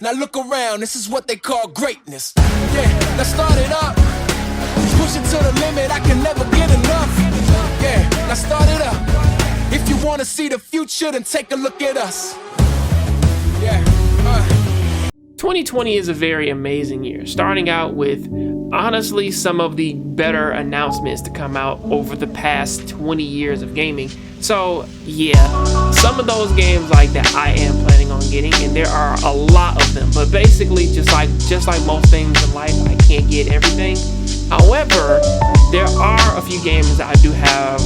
Now look around, this is what they call greatness. Yeah, now start it up. Push it to the limit, I can never get enough. Yeah, now start it up. If you wanna see the future, then take a look at us. Yeah, 2020 is a very amazing year, starting out with honestly some of the better announcements to come out over the past 20 years of gaming. So yeah, some of those games like that I am planning on getting, and there are a lot of them, but basically just like most things in life, I can't get everything. However, there are a few games that I do have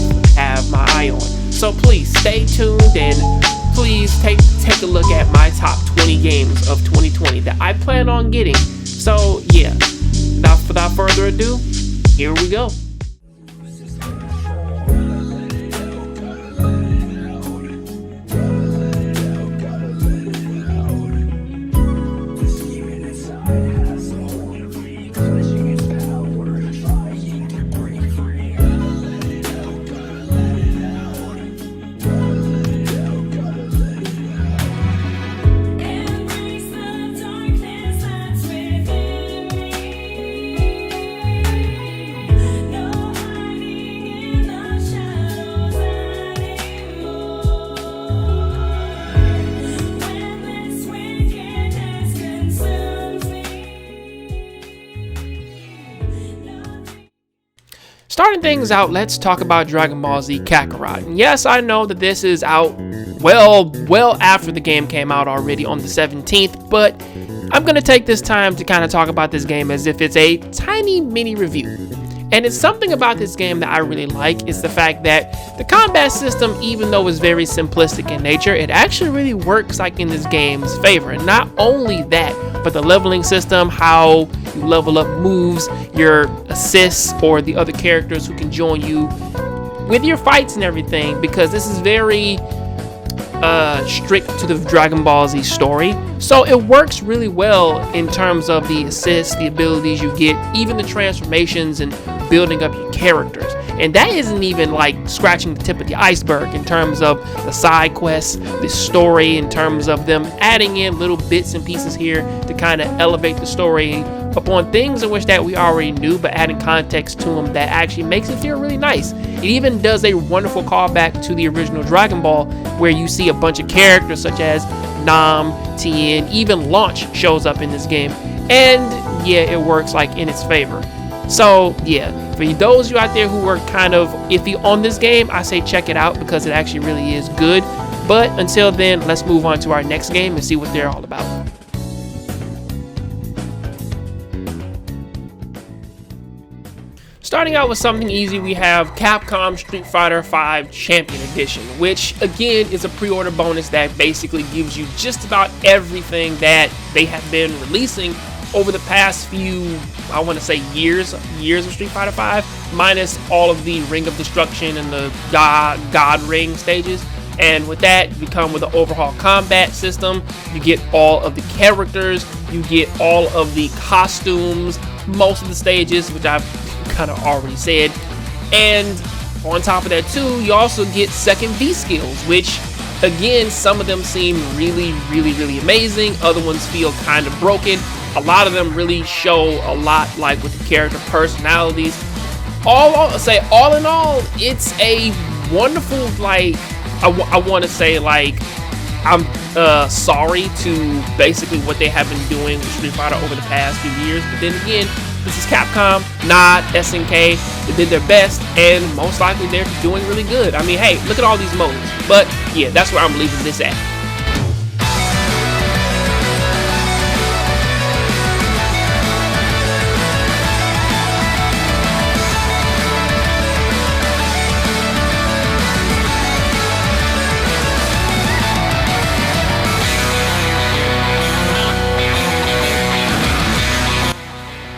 my eye on. So please stay tuned and please take a look at my top 20 games of 2020 that I plan on getting. So yeah, without further ado, here we go. Starting things out, let's talk about Dragon Ball Z Kakarot. And yes, I know that this is out well after the game came out already on the 17th, but I'm going to take this time to kind of talk about this game as if it's a tiny mini review. And it's something about this game that I really like is the fact that the combat system, even though it's very simplistic in nature, it actually really works like in this game's favor. And not only that, but the leveling system, how you level up moves, your assists, or the other characters who can join you with your fights and everything, because this is very strict to the Dragon Ball Z story. So it works really well in terms of the assists, the abilities you get, even the transformations and building up your characters. And that isn't even like scratching the tip of the iceberg in terms of the side quests, the story, in terms of them adding in little bits and pieces here to kind of elevate the story upon things in which that we already knew, but adding context to them that actually makes it feel really nice. It even does a wonderful callback to the original Dragon Ball, where you see a bunch of characters such as Nam, Tien, even Launch shows up in this game. And yeah, it works like in its favor. So yeah, for those of you out there who are kind of iffy on this game, I say check it out because it actually really is good. But until then, let's move on to our next game and see what they're all about. Starting out with something easy, we have Capcom Street Fighter V Champion Edition, which again is a pre-order bonus that basically gives you just about everything that they have been releasing over the past few, I want to say years of Street Fighter V, minus all of the Ring of Destruction and the God Ring stages. And with that, you come with an overhaul combat system. You get all of the characters, you get all of the costumes, most of the stages, which I've kind of already said. And on top of that too, you also get second V skills, which again, some of them seem really amazing. Other ones feel kind of broken. A lot of them really show a lot like with the character personalities. All in all, it's a wonderful, like, I want to say, like, I'm sorry to basically what they have been doing with Street Fighter over the past few years, but then again, this is Capcom, not SNK. They did their best, and most likely they're doing really good. I mean, hey, look at all these modes. But yeah, that's where I'm leaving this at.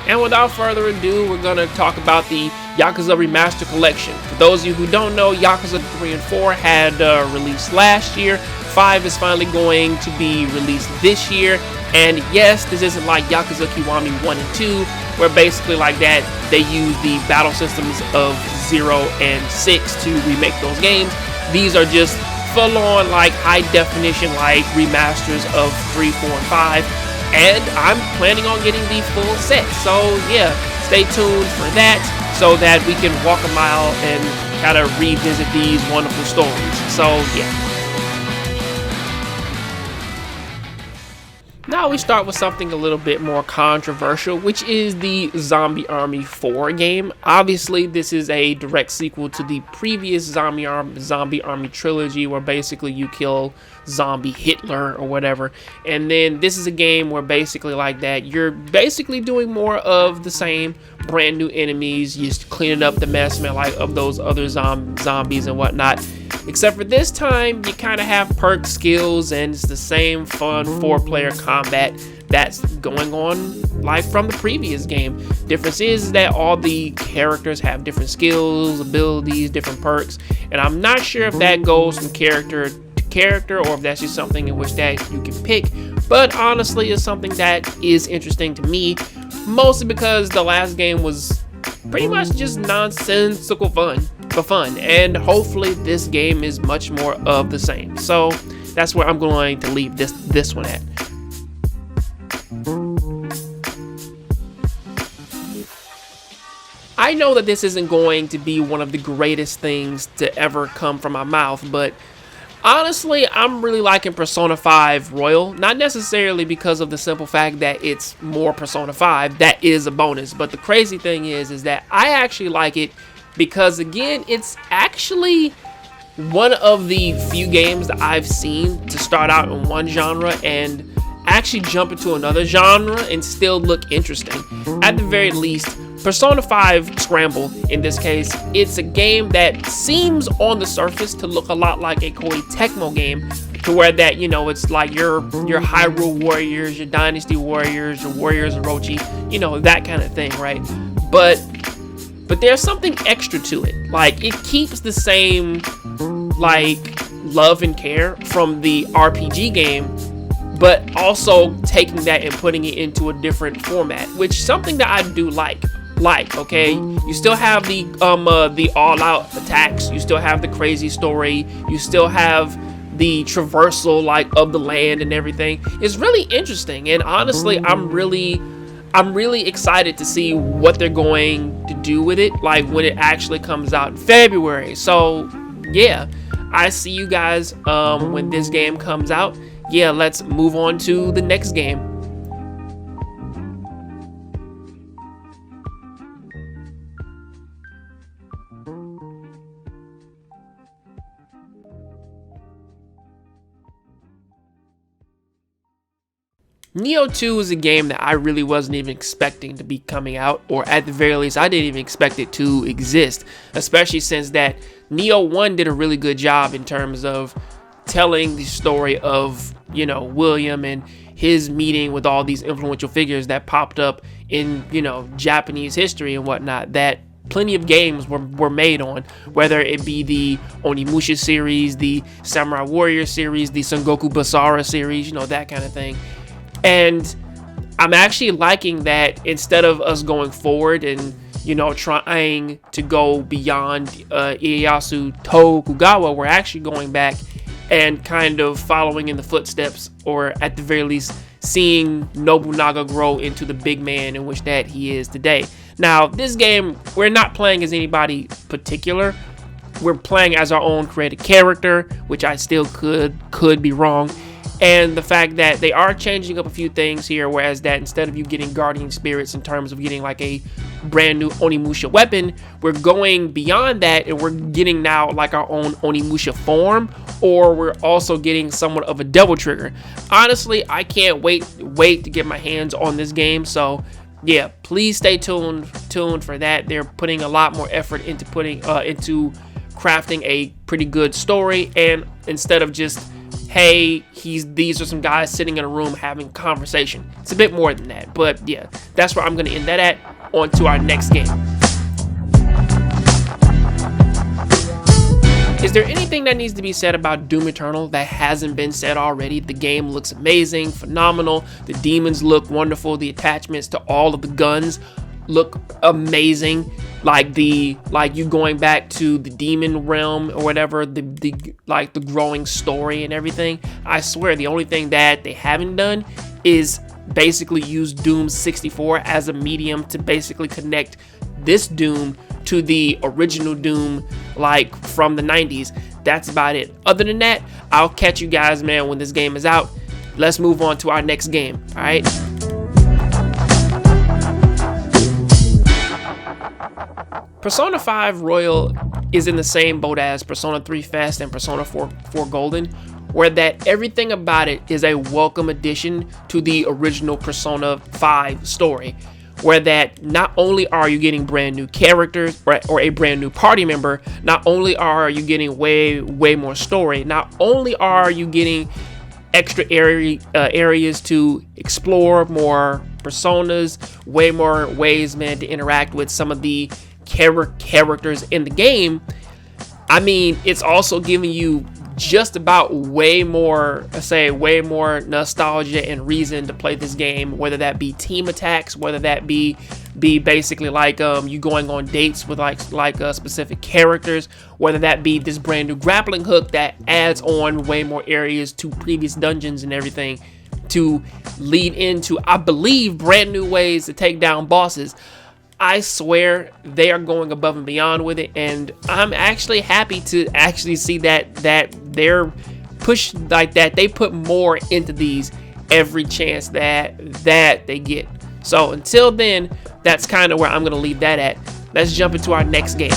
And without further ado, we're going to talk about the Yakuza Remaster Collection. For those of you who don't know, Yakuza 3 and 4 had released last year. 5 is finally going to be released this year. And yes, this isn't like Yakuza Kiwami 1 and 2, where basically like that, they use the battle systems of 0 and 6 to remake those games. These are just full-on, like, high definition, like, remasters of 3, 4, and 5. and I'm planning on getting the full set. So yeah, stay tuned for that so that we can walk a mile and kind of revisit these wonderful stories. So yeah. Now we start with something a little bit more controversial, which is the Zombie Army 4 game. Obviously, this is a direct sequel to the previous Zombie Army trilogy, where basically you kill zombie Hitler or whatever. And then this is a game where basically like that, you're basically doing more of the same, brand new enemies, just cleaning up the mess, man, like of those other zombies and whatnot. Except for this time, you kind of have perk skills, and it's the same fun 4-player combat that's going on like from the previous game. Difference is that all the characters have different skills, abilities, different perks, and I'm not sure if that goes from character to character or if that's just something in which that you can pick. But honestly, it's something that is interesting to me, mostly because the last game was pretty much just nonsensical fun for fun, and hopefully this game is much more of the same. So that's where I'm going to leave this one at. I know that this isn't going to be one of the greatest things to ever come from my mouth, but honestly, I'm really liking Persona 5 Royal. Not necessarily because of the simple fact that it's more Persona 5. That is a bonus. But the crazy thing is that I actually like it because, again, it's actually one of the few games that I've seen to start out in one genre and actually jump into another genre and still look interesting. At the very least, Persona 5 Scramble, in this case, it's a game that seems on the surface to look a lot like a Koei Tecmo game, to where that, you know, it's like your Hyrule Warriors, your Dynasty Warriors, your Warriors Orochi, you know, that kind of thing, right? But there's something extra to it. Like, it keeps the same, like, love and care from the RPG game, but also taking that and putting it into a different format, which something that I do like, okay, you still have the all-out attacks, you still have the crazy story, you still have the traversal like of the land and everything. It's really interesting, and honestly, I'm really excited to see what they're going to do with it, like when it actually comes out in February. So yeah, I see you guys when this game comes out. Yeah, let's move on to the next game. Nioh 2 is a game that I really wasn't even expecting to be coming out, or at the very least, I didn't even expect it to exist, especially since that Nioh 1 did a really good job in terms of telling the story of, you know, William and his meeting with all these influential figures that popped up in, you know, Japanese history and whatnot, that plenty of games were made on, whether it be the Onimusha series, the Samurai Warrior series, the Sengoku Basara series, you know, that kind of thing. And I'm actually liking that instead of us going forward and, you know, trying to go beyond Ieyasu Tokugawa, we're actually going back and kind of following in the footsteps, or at the very least, seeing Nobunaga grow into the big man in which that he is today. Now, this game, we're not playing as anybody particular. We're playing as our own created character, which I still could be wrong. And the fact that they are changing up a few things here, whereas that instead of you getting guardian spirits in terms of getting like a brand new Onimusha weapon, we're going beyond that and we're getting now like our own Onimusha form, or we're also getting somewhat of a devil trigger. Honestly, I can't wait to get my hands on this game. So yeah, please stay tuned for that. They're putting a lot more effort into into crafting a pretty good story, and instead of just, hey, these are some guys sitting in a room having a conversation. It's a bit more than that, but yeah, that's where I'm going to end that at. On to our next game. Is there anything that needs to be said about Doom Eternal that hasn't been said already? The game looks amazing, phenomenal. The demons look wonderful. The attachments to all of the guns look amazing. Like you going back to the demon realm or whatever, the growing story and everything. I swear the only thing that they haven't done is basically use Doom 64 as a medium to basically connect this Doom to the original Doom, like from the 90s. That's about it. Other than that, I'll catch you guys, man, when this game is out. Let's move on to our next game. All right. Persona 5 Royal is in the same boat as Persona 3 Fest and Persona 4 Golden, where that everything about it is a welcome addition to the original Persona 5 story, where that not only are you getting brand new characters or a brand new party member, not only are you getting way more story, not only are you getting extra areas to explore, more personas, way more ways, man, to interact with some of the characters in the game. I mean, it's also giving you just about way more nostalgia and reason to play this game, whether that be team attacks, whether that be basically like you going on dates with like specific characters, whether that be this brand new grappling hook that adds on way more areas to previous dungeons and everything to lead into, I believe, brand new ways to take down bosses. I swear they are going above and beyond with it, and I'm actually happy to actually see that they're pushed like that. They put more into these every chance that they get. So until then, that's kind of where I'm gonna leave that at. Let's jump into our next game.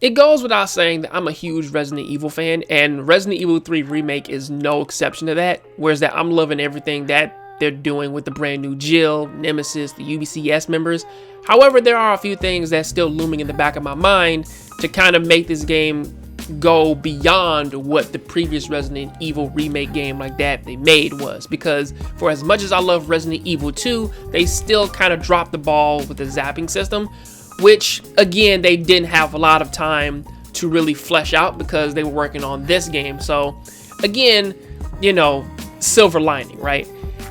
It goes without saying that I'm a huge Resident Evil fan, and Resident Evil 3 Remake is no exception to that. Whereas that I'm loving everything that they're doing with the brand new Jill, Nemesis, the UBCS members. However, there are a few things that's still looming in the back of my mind to kind of make this game go beyond what the previous Resident Evil Remake game like that they made was. Because for as much as I love Resident Evil 2, they still kind of dropped the ball with the zapping system, which again they didn't have a lot of time to really flesh out because they were working on this game. So again, you know, silver lining, right?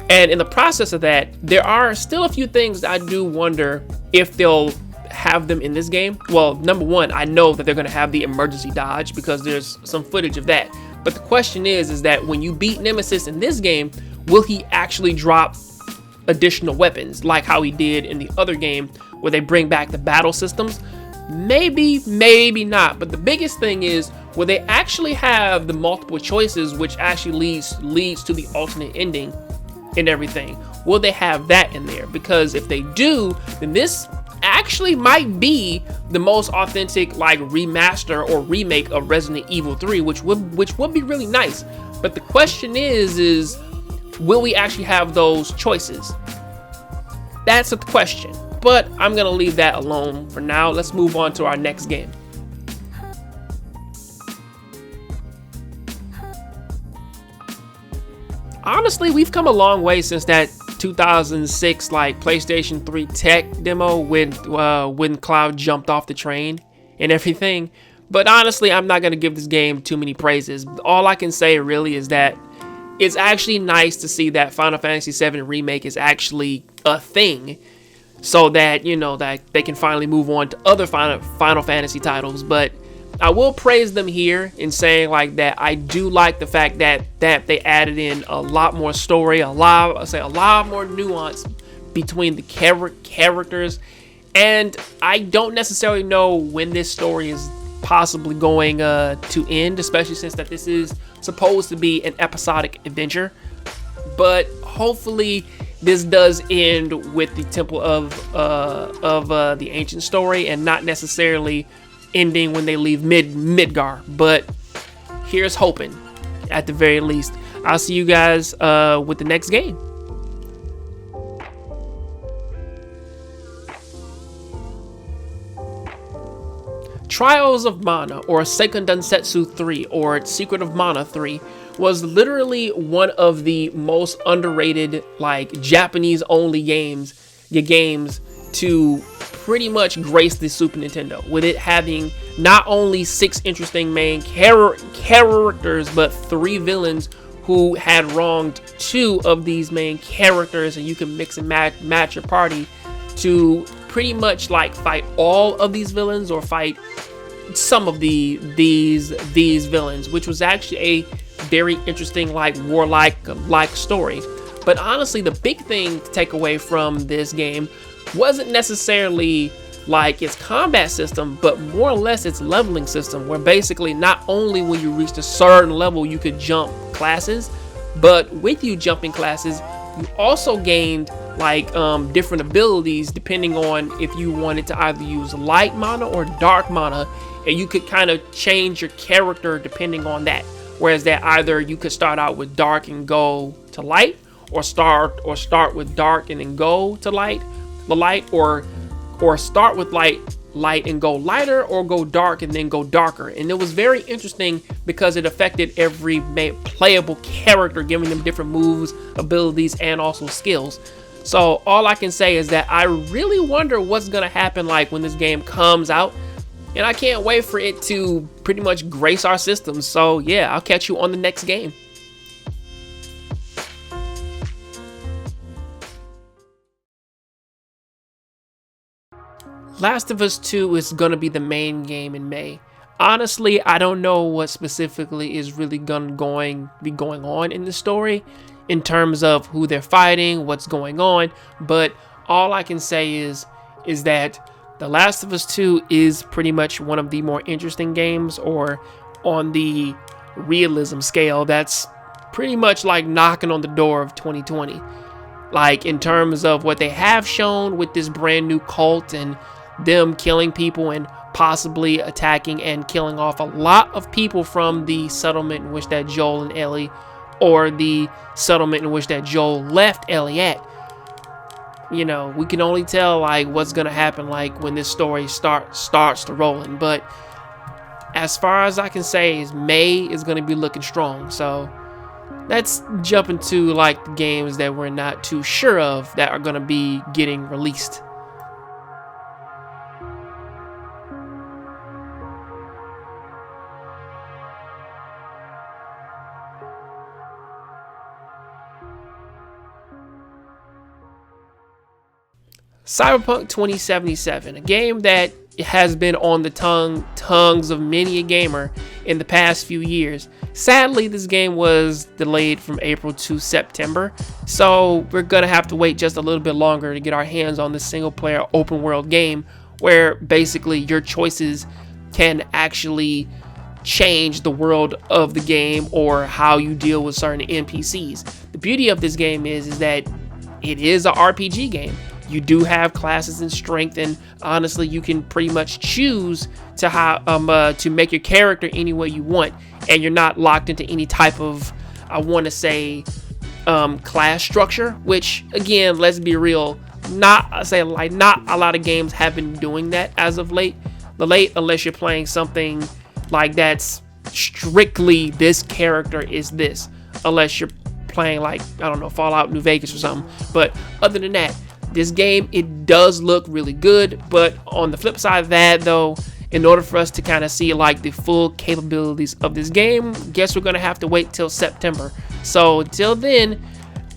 And in the process of that, there are still a few things I do wonder if they'll have them in this game. Well, number one, I know that they're going to have the emergency dodge because there's some footage of that. But the question is that when you beat Nemesis in this game, will he actually drop additional weapons like how he did in the other game where they bring back the battle systems? Maybe, maybe not. But the biggest thing is, will they actually have the multiple choices, which actually leads to the alternate ending and everything? Will they have that in there? Because if they do, then this actually might be the most authentic like remaster or remake of Resident Evil 3, which would be really nice. But the question is will we actually have those choices? That's the question. But I'm gonna leave that alone for now. Let's move on to our next game. Honestly, we've come a long way since that 2006 like PlayStation 3 tech demo when Cloud jumped off the train and everything. But honestly, I'm not gonna give this game too many praises. All I can say really is that it's actually nice to see that Final Fantasy VII Remake is actually a thing, so that, you know, that they can finally move on to other Final Fantasy titles. But I will praise them here in saying like that I do like the fact that they added in a lot more story, a lot more nuance between the characters. And I don't necessarily know when this story is possibly going to end, especially since that this is supposed to be an episodic adventure. But hopefully this does end with the Temple of the Ancient story and not necessarily ending when they leave Midgar. But here's hoping, at the very least. I'll see you guys with the next game. Trials of Mana, or Seiken Densetsu 3, or Secret of Mana 3, was literally one of the most underrated, like, Japanese-only games to pretty much grace the Super Nintendo, with it having not only 6 interesting main characters, but 3 villains who had wronged 2 of these main characters, and you can mix and match your party to pretty much like fight all of these villains or fight some of these villains, which was actually a very interesting like warlike story. But honestly, the big thing to take away from this game wasn't necessarily like its combat system, but more or less its leveling system, where basically not only when you reached a certain level you could jump classes, but with you jumping classes you also gained like different abilities depending on if you wanted to either use light mana or dark mana, and you could kind of change your character depending on that. Whereas that either you could start out with dark and go to light, or start with dark and then go to light, or start with light and go lighter, or go dark and then go darker. And it was very interesting because it affected every playable character, giving them different moves, abilities, and also skills. So all I can say is that I really wonder what's gonna happen like when this game comes out, and I can't wait for it to pretty much grace our systems. So yeah, I'll catch you on the next game. Last of Us 2 is going to be the main game in May. Honestly, I don't know what specifically is really going to be going on in the story in terms of who they're fighting, what's going on, but all I can say is that The Last of Us 2 is pretty much one of the more interesting games, or on the realism scale, that's pretty much like knocking on the door of 2020. Like in terms of what they have shown with this brand new cult and them killing people and possibly attacking and killing off a lot of people from the settlement in which that Joel and Ellie, or the settlement in which that Joel left Ellie at. You know, we can only tell like what's gonna happen like when this story starts to rolling. But as far as I can say is May is gonna be looking strong. So let's jump into like the games that we're not too sure of that are gonna be getting released. Cyberpunk 2077, a game that has been on the tongues of many a gamer in the past few years. Sadly, this game was delayed from April to September, so we're gonna have to wait just a little bit longer to get our hands on this single player open world game where basically your choices can actually change the world of the game or how you deal with certain NPCs. The beauty of this game is that it is an RPG game. You do have classes and strength, and honestly, you can pretty much choose to make your character any way you want, and you're not locked into any type of, I want to say, class structure. Which, again, let's be real, not a lot of games have been doing that as of late. Unless you're playing something like that's strictly this character is this. Unless you're playing like, I don't know, Fallout New Vegas or something. But other than that, this game, it does look really good. But on the flip side of that though, in order for us to kind of see like the full capabilities of this game, guess we're gonna have to wait till September. So until then,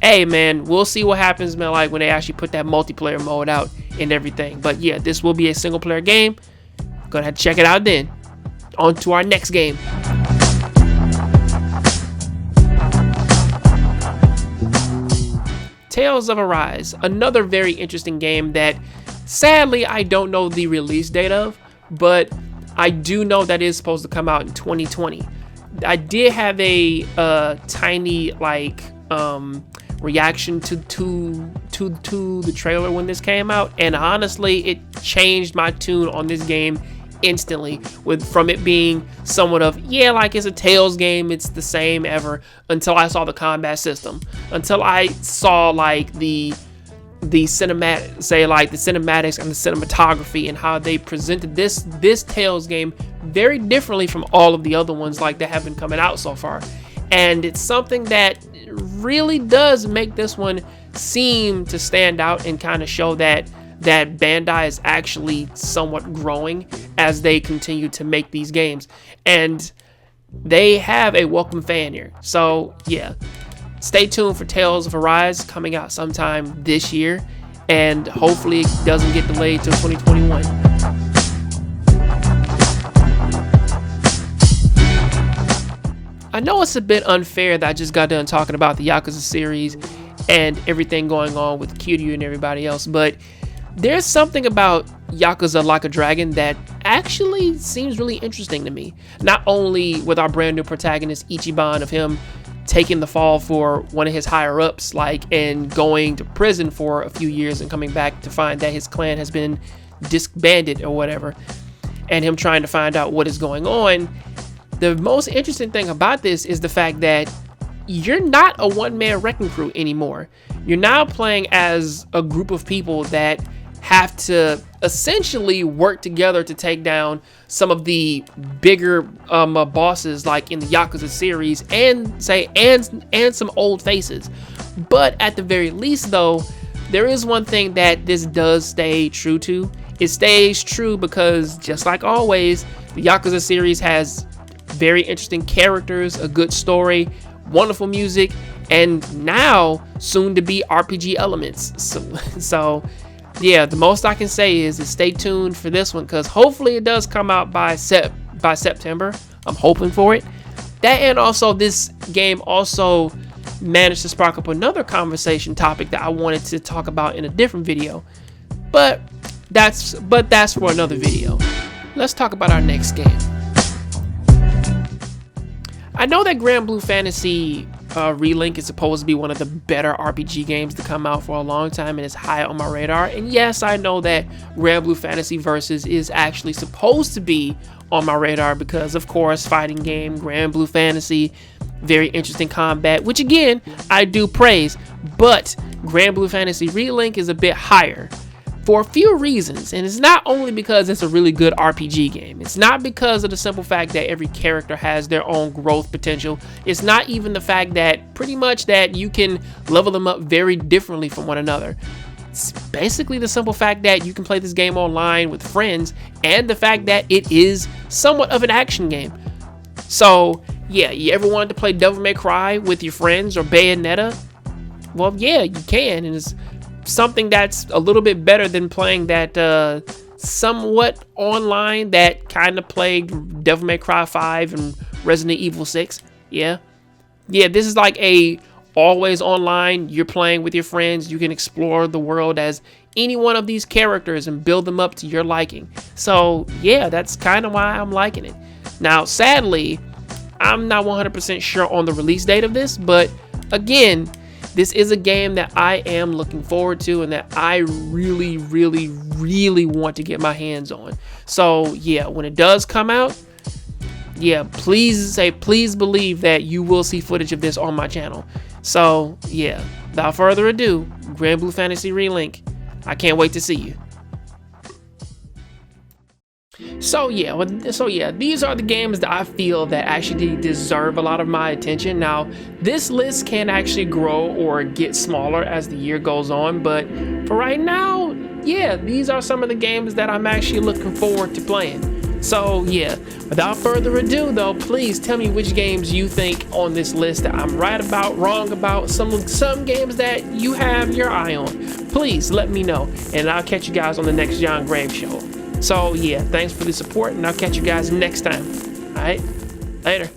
hey man, we'll see what happens, man, like when they actually put that multiplayer mode out and everything. But yeah, this will be a single player game. Gonna have to check it out then. On to our next game. Tales of Arise, another very interesting game that sadly I don't know the release date of, but I do know that it is supposed to come out in 2020. I did have a tiny like reaction to the trailer when this came out, and honestly it changed my tune on this game instantly, from it being somewhat of, yeah, like it's a Tales game, it's the same ever, until I saw the combat system, until I saw like the cinematics and the cinematography and how they presented this Tales game very differently from all of the other ones like that have been coming out so far. And it's something that really does make this one seem to stand out and kind of show that Bandai is actually somewhat growing as they continue to make these games, and they have a welcome fan here. So yeah, stay tuned for Tales of Arise coming out sometime this year. and hopefully it doesn't get delayed till 2021. I know it's a bit unfair that I just got done talking about the Yakuza series and everything going on with Kiryu and everybody else, but there's something about Yakuza Like a Dragon that actually seems really interesting to me. Not only with our brand new protagonist Ichiban, of him taking the fall for one of his higher ups, and going to prison for a few years and coming back to find that his clan has been disbanded or whatever, and him trying to find out what is going on. The most interesting thing about this is the fact that you're not a one-man wrecking crew anymore. You're now playing as a group of people that have to essentially work together to take down some of the bigger bosses, like in the Yakuza series, and some old faces. But at the very least, though, there is one thing that this does stay true to. It stays true because, just like always, the Yakuza series has very interesting characters, a good story, wonderful music, and now soon to be RPG elements. So yeah, the most I can say is stay tuned for this one, because hopefully it does come out by September. I'm hoping for it. That, and also this game also managed to spark up another conversation topic that I wanted to talk about in a different video, but that's for another video. Let's talk about our next game. I know that Grand Blue Fantasy Relink is supposed to be one of the better RPG games to come out for a long time, and it's high on my radar. And yes, I know that Grand Blue Fantasy Versus is actually supposed to be on my radar because, of course, fighting game, Grand Blue Fantasy, very interesting combat, which again, I do praise. But Grand Blue Fantasy Relink is a bit higher for a few reasons, and it's not only because it's a really good RPG game. It's not because of the simple fact that every character has their own growth potential. It's not even the fact that pretty much that you can level them up very differently from one another. It's basically the simple fact that you can play this game online with friends, and the fact that it is somewhat of an action game. So yeah, you ever wanted to play Devil May Cry with your friends or Bayonetta? Well, yeah, you can, and it's something that's a little bit better than playing that somewhat online that kind of played Devil May Cry 5 and Resident Evil 6. Yeah, this is like a always online. You're playing with your friends. You can explore the world as any one of these characters and build them up to your liking. So yeah, that's kind of why I'm liking it. Now, sadly, I'm not 100% sure on the release date of this, but again, this is a game that I am looking forward to and that I really, really, really want to get my hands on. So yeah, when it does come out, yeah, please believe that you will see footage of this on my channel. So yeah, without further ado, Grand Blue Fantasy Relink, I can't wait to see you. So yeah, these are the games that I feel that actually deserve a lot of my attention. Now, this list can actually grow or get smaller as the year goes on, but for right now, yeah, these are some of the games that I'm actually looking forward to playing. So yeah, without further ado though, please tell me which games you think on this list that I'm right about, wrong about, some games that you have your eye on. Please let me know, and I'll catch you guys on the next Jongravesshow. So yeah, thanks for the support, and I'll catch you guys next time. All right, later.